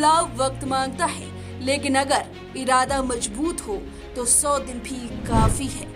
बदलाव वक्त मांगता है, लेकिन अगर इरादा मजबूत हो तो 100 दिन भी काफी है।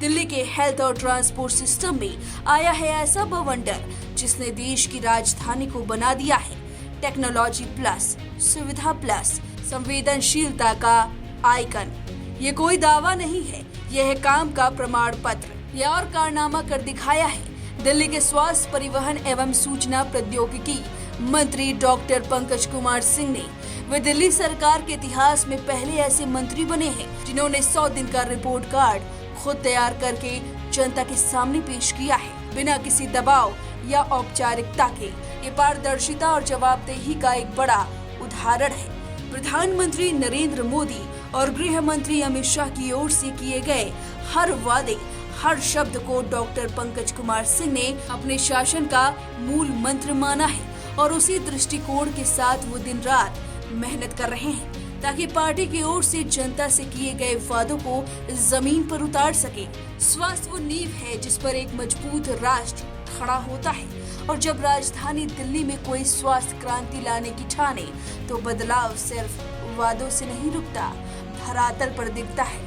दिल्ली के हेल्थ और ट्रांसपोर्ट सिस्टम में आया है ऐसा बवंडर जिसने देश की राजधानी को बना दिया है टेक्नोलॉजी प्लस, सुविधा प्लस, संवेदनशीलता का आइकन। ये कोई दावा नहीं है, यह है काम का प्रमाण पत्र। यह और कारनामा कर दिखाया है दिल्ली के स्वास्थ्य, परिवहन एवं सूचना प्रौद्योगिकी मंत्री डॉक्टर पंकज कुमार सिंह ने। वे दिल्ली सरकार के इतिहास में पहले ऐसे मंत्री बने हैं जिन्होंने 100 दिन का रिपोर्ट कार्ड खुद तैयार करके जनता के सामने पेश किया है, बिना किसी दबाव या औपचारिकता के। ये पारदर्शिता और जवाबदेही का एक बड़ा उदाहरण है। प्रधानमंत्री नरेंद्र मोदी और गृह मंत्री अमित शाह की ओर से किए गए हर वादे, हर शब्द को डॉक्टर पंकज कुमार सिंह ने अपने शासन का मूल मंत्र माना है और उसी दृष्टिकोण के साथ वो दिन रात मेहनत कर रहे हैं ताकि पार्टी की ओर से जनता से किए गए वादों को जमीन पर उतार सके। स्वास्थ्य वो नींव है जिस पर एक मजबूत राष्ट्र खड़ा होता है और जब राजधानी दिल्ली में कोई स्वास्थ्य क्रांति लाने की ठाने तो बदलाव सिर्फ वादों से नहीं रुकता, धरातल पर दिखता है।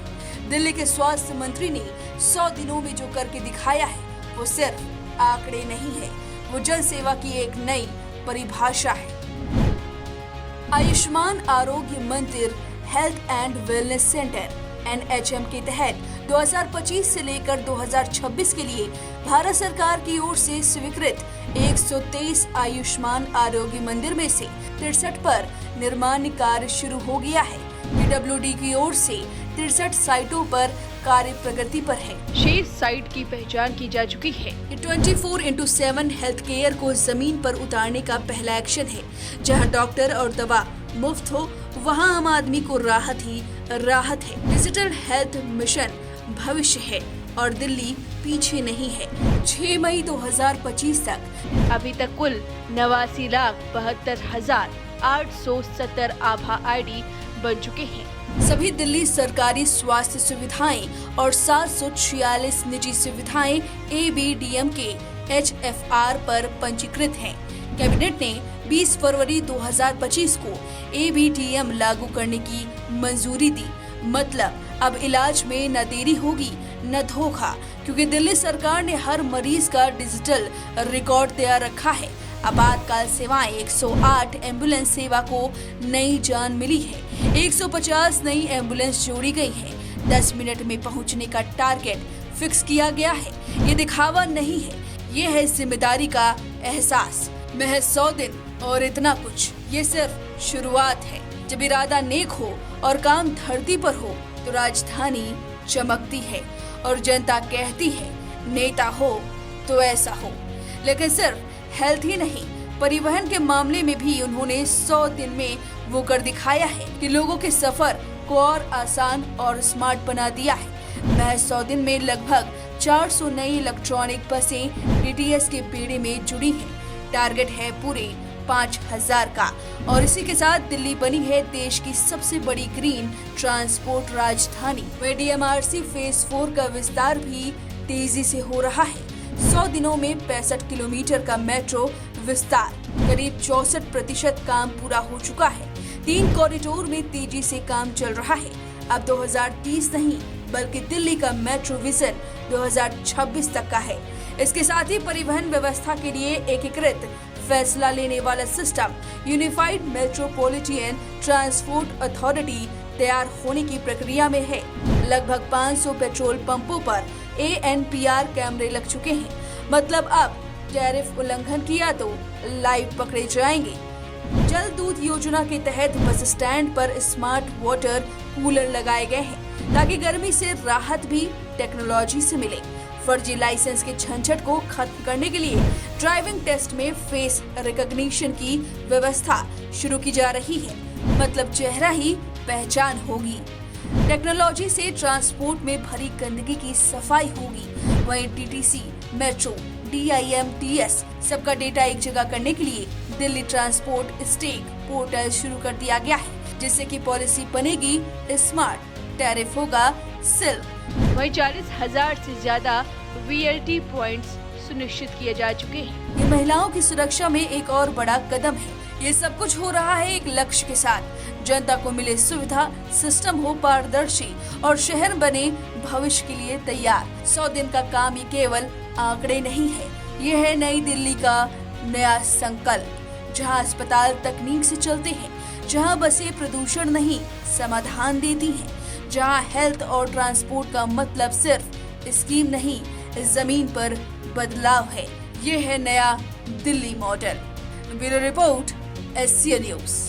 दिल्ली के स्वास्थ्य मंत्री ने 100 दिनों में जो करके दिखाया है वो सिर्फ आंकड़े नहीं है, वो जन सेवा की एक नई परिभाषा है। आयुष्मान आरोग्य मंदिर health and wellness centre NHM के तहत 2025 से लेकर 2026 के लिए भारत सरकार की ओर से स्वीकृत 123 आयुष्मान आरोग्य मंदिर में से 63 पर निर्माण कार्य शुरू हो गया है। PWD की ओर से 63 साइटों पर कार्य प्रगति पर है। शेष साइट की पहचान की जा चुकी है। ये 24/7 हेल्थ केयर को जमीन पर उतारने का पहला एक्शन है। जहां डॉक्टर और दवा मुफ्त हो वहां आम आदमी को राहत ही राहत है। डिजिटल हेल्थ मिशन भविष्य है और दिल्ली पीछे नहीं है। 6 मई 2025 तक अभी तक कुल 89,72,870 आभा ID बन चुके हैं। सभी दिल्ली सरकारी स्वास्थ्य सुविधाएं और 746 निजी सुविधाएं ABDM के HFR पर पंजीकृत हैं। कैबिनेट ने 20 फरवरी 2025 को ABDM लागू करने की मंजूरी दी। मतलब अब इलाज में न देरी होगी न धोखा, क्योंकि दिल्ली सरकार ने हर मरीज का डिजिटल रिकॉर्ड तैयार रखा है। आपातकाल सेवाएं 108 एम्बुलेंस सेवा को नई जान मिली है। 150 नई एम्बुलेंस जोड़ी गई है। 10 मिनट में पहुंचने का टारगेट फिक्स किया गया है। ये दिखावा नहीं है, ये है जिम्मेदारी का एहसास। महज 100 दिन और इतना कुछ, ये सिर्फ शुरुआत है। जब इरादा नेक हो और काम धरती पर हो तो राजधानी चमकती है और जनता कहती है नेता हो तो ऐसा हो। लेकिन सिर्फ हेल्थ ही नहीं, परिवहन के मामले में भी उन्होंने 100 दिन में वो कर दिखाया है कि लोगों के सफर को और आसान और स्मार्ट बना दिया है। महज 100 दिन में लगभग 400 नई इलेक्ट्रॉनिक बसें DTS के बेड़े में जुड़ी हैं। टारगेट है पूरे 5000 का और इसी के साथ दिल्ली बनी है देश की सबसे बड़ी ग्रीन ट्रांसपोर्ट राजधानी। DMRC फेज 4 का विस्तार भी तेजी से हो रहा है। 100 दिनों में 65 किलोमीटर का मेट्रो विस्तार, करीब 64% काम पूरा हो चुका है। 3 कॉरिडोर में तेजी से काम चल रहा है। अब 2030 नहीं बल्कि दिल्ली का मेट्रो विजन 2026 तक का है। इसके साथ ही परिवहन व्यवस्था के लिए एकीकृत फैसला लेने वाला system unified metropolitan transport authority तैयार होने की प्रक्रिया में है। लगभग 500 पेट्रोल पंपों पर ANPR कैमरे लग चुके हैं। मतलब अब टैरिफ उल्लंघन किया तो लाइव पकड़े जाएंगे। जल दूत योजना के तहत बस स्टैंड पर स्मार्ट वाटर कूलर लगाए गए हैं ताकि गर्मी से राहत भी टेक्नोलॉजी से मिले। फर्जी लाइसेंस के झंझट को खत्म करने के लिए ड्राइविंग टेस्ट में फेस रिकॉग्निशन की व्यवस्था शुरू की जा रही है। मतलब चेहरा ही पहचान होगी। टेक्नोलॉजी से ट्रांसपोर्ट में भरी गंदगी की सफाई होगी। वहीं TTC, मेट्रो, DIMTS सबका डेटा एक जगह करने के लिए दिल्ली ट्रांसपोर्ट स्टेक पोर्टल शुरू कर दिया गया है, जिससे कि पॉलिसी बनेगी स्मार्ट, टैरिफ होगा सिल्क। वहीं 40,000 से ज्यादा VLT पॉइंट्स सुनिश्चित किए जा चुके हैं। ये महिलाओं की सुरक्षा में एक और बड़ा कदम है। ये सब कुछ हो रहा है एक लक्ष्य के साथ, जनता को मिले सुविधा, सिस्टम हो पारदर्शी और शहर बने भविष्य के लिए तैयार। 100 दिन का काम ये केवल आंकड़े नहीं है, ये है नई दिल्ली का नया संकल्प, जहां अस्पताल तकनीक से चलते हैं, जहां बसें प्रदूषण नहीं समाधान देती हैं, जहां हेल्थ और ट्रांसपोर्ट का मतलब सिर्फ स्कीम नहीं, जमीन पर बदलाव है। ये है नया Delhi model. Bureau report, SCA news.